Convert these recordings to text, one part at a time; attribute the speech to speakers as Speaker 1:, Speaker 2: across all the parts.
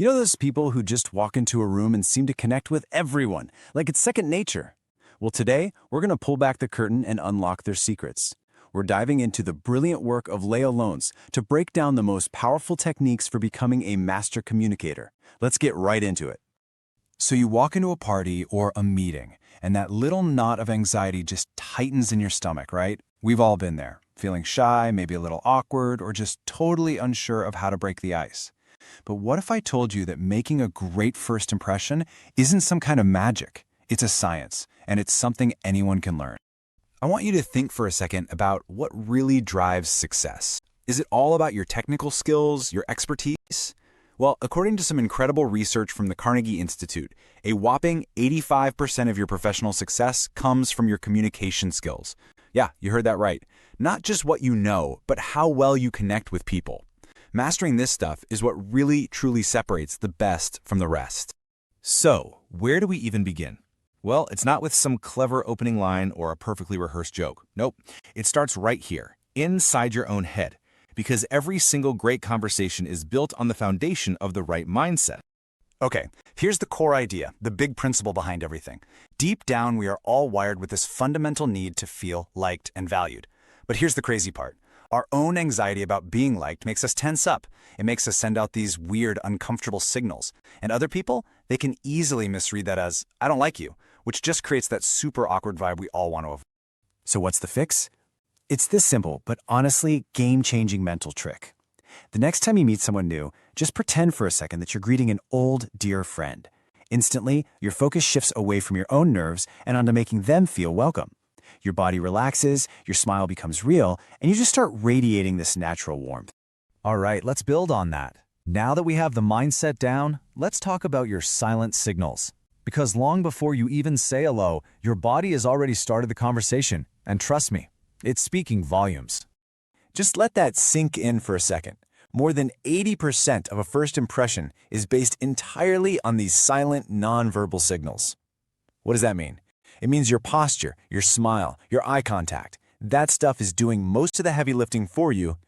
Speaker 1: You know those people who just walk into a room and seem to connect with everyone, like it's second nature? Well, today, we're going to pull back the curtain and unlock their secrets. We're diving into the brilliant work of Leil Lowndes to break down the most powerful techniques for becoming a master communicator. Let's get right into it. So you walk into a party or a meeting, and that little knot of anxiety just tightens in your stomach, right? We've all been there, feeling shy, maybe a little awkward, or just totally unsure of how to break the ice. But what if I told you that making a great first impression isn't some kind of magic? It's a science, and it's something anyone can learn. I want you to think for a second about what really drives success. Is it all about your technical skills, your expertise? Well, according to some incredible research from the Carnegie Institute, a whopping 85% of your professional success comes from your communication skills. Yeah, you heard that right. Not just what you know, but how well you connect with people. Mastering this stuff is what really, truly separates the best from the rest. So, where do we even begin? Well, it's not with some clever opening line or a perfectly rehearsed joke. Nope. It starts right here, inside your own head. Because every single great conversation is built on the foundation of the right mindset. Okay, here's the core idea, the big principle behind everything. Deep down, we are all wired with this fundamental need to feel liked and valued. But here's the crazy part. Our own anxiety about being liked makes us tense up. It makes us send out these weird, uncomfortable signals. And other people, they can easily misread that as, I don't like you, which just creates that super awkward vibe we all want to avoid. So what's the fix? It's this simple, but honestly, game-changing mental trick. The next time you meet someone new, just pretend for a second that you're greeting an old, dear friend. Instantly, your focus shifts away from your own nerves and onto making them feel welcome. Your body relaxes, your smile becomes real, and you just start radiating this natural warmth. All right, let's build on that. Now that we have the mindset down, let's talk about your silent signals. Because long before you even say hello, your body has already started the conversation. And trust me, it's speaking volumes. Just let that sink in for a second. More than 80% of a first impression is based entirely on these silent, nonverbal signals. What does that mean? It means your posture, your smile, your eye contact. That stuff is doing most of the heavy lifting for you.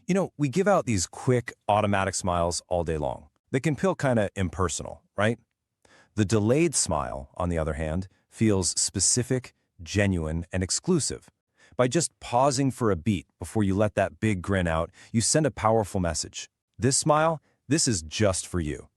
Speaker 1: You know, we give out these quick, automatic smiles all day long. They can feel kind of impersonal, right? The delayed smile, on the other hand, feels specific, genuine, and exclusive. By just pausing for a beat before you let that big grin out, you send a powerful message. This smile, this is just for you.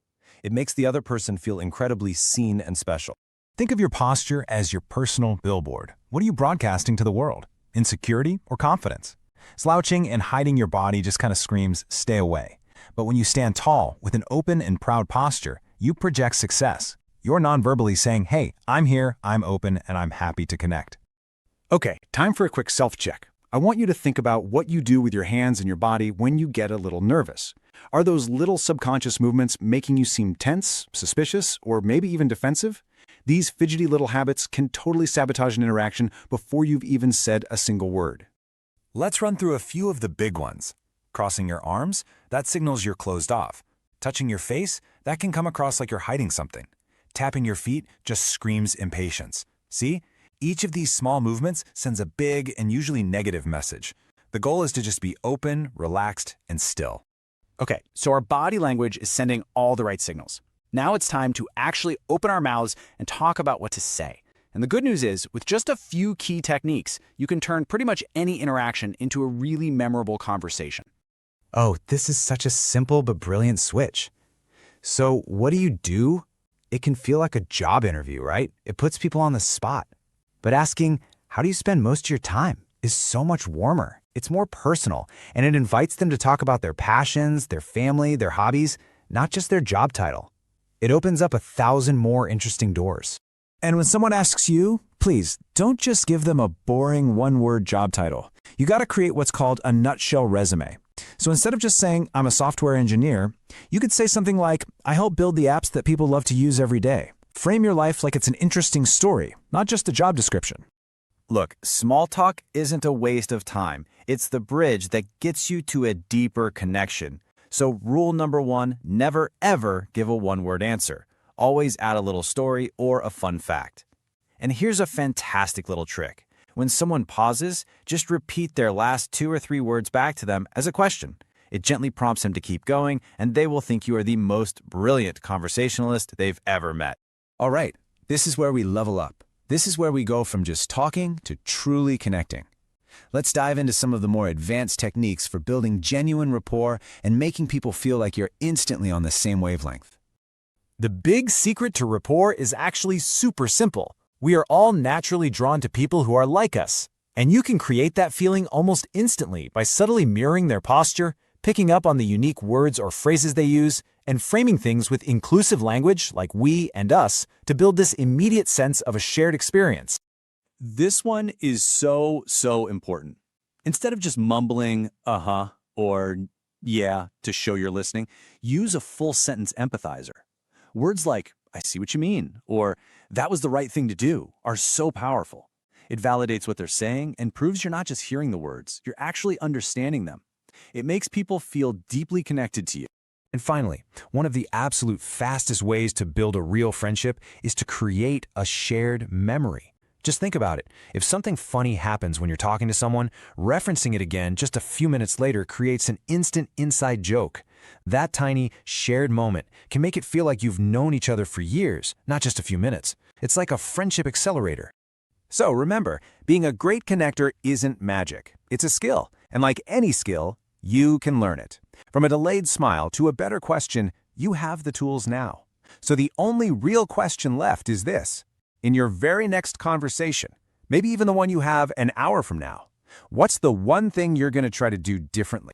Speaker 1: It makes the other person feel incredibly seen and special. Think of your posture as your personal billboard. What are you broadcasting to the world? Insecurity or confidence? Slouching and hiding your body just kind of screams, stay away. But when you stand tall with an open and proud posture, you project success. You're non-verbally saying, hey, I'm here, I'm open, and I'm happy to connect. Okay, time for a quick self-check. I want you to think about what you do with your hands and your body when you get a little nervous. Are those little subconscious movements making you seem tense, suspicious, or maybe even defensive? These fidgety little habits can totally sabotage an interaction before you've even said a single word. Let's run through a few of the big ones. Crossing your arms, that signals you're closed off. Touching your face, that can come across like you're hiding something. Tapping your feet just screams impatience. See? Each of these small movements sends a big and usually negative message. The goal is to just be open, relaxed, and still. Okay, so our body language is sending all the right signals. Now it's time to actually open our mouths and talk about what to say. And the good news is, with just a few key techniques, you can turn pretty much any interaction into a really memorable conversation. Oh, this is such a simple but brilliant switch. So what do? It can feel like a job interview, right? It puts people on the spot. But asking, how do you spend most of your time, is so much warmer. It's more personal, and it invites them to talk about their passions, their family, their hobbies, not just their job title. It opens up 1,000 more interesting doors. And when someone asks you, please don't just give them a boring one-word job title. You got to create what's called a nutshell resume. So instead of just saying, I'm a software engineer, you could say something like, I help build the apps that people love to use every day. Frame your life like it's an interesting story, not just a job description. Look, small talk isn't a waste of time. It's the bridge that gets you to a deeper connection. So rule number 1, never ever give a one-word answer. Always add a little story or a fun fact. And here's a fantastic little trick. When someone pauses, just repeat their last 2 or 3 words back to them as a question.
Speaker 2: It gently prompts them to keep going, and they will think you are the most brilliant conversationalist they've ever met.
Speaker 1: All right, this is where we level up. This is where we go from just talking to truly connecting. Let's dive into some of the more advanced techniques for building genuine rapport and making people feel like you're instantly on the same wavelength.
Speaker 3: The big secret to rapport is actually super simple. We are all naturally drawn to people who are like us. And you can create that feeling almost instantly by subtly mirroring their posture, picking up on the unique words or phrases they use, and framing things with inclusive language like we and us to build this immediate sense of a shared experience.
Speaker 1: This one is so important. Instead of just mumbling, uh-huh, or yeah, to show you're listening, use a full sentence empathizer. Words like, I see what you mean, or that was the right thing to do, are so powerful. It validates what they're saying and proves you're not just hearing the words, you're actually understanding them. It makes people feel deeply connected to you.
Speaker 3: And finally, one of the absolute fastest ways to build a real friendship is to create a shared memory. Just think about it. If something funny happens when you're talking to someone, referencing it again just a few minutes later creates an instant inside joke. That tiny, shared moment can make it feel like you've known each other for years, not just a few minutes. It's like a friendship accelerator.
Speaker 1: So remember, being a great connector isn't magic. It's a skill, and like any skill, you can learn it. From a delayed smile to a better question, you have the tools now. So the only real question left is this. In your very next conversation, maybe even the one you have an hour from now, what's the one thing you're going to try to do differently?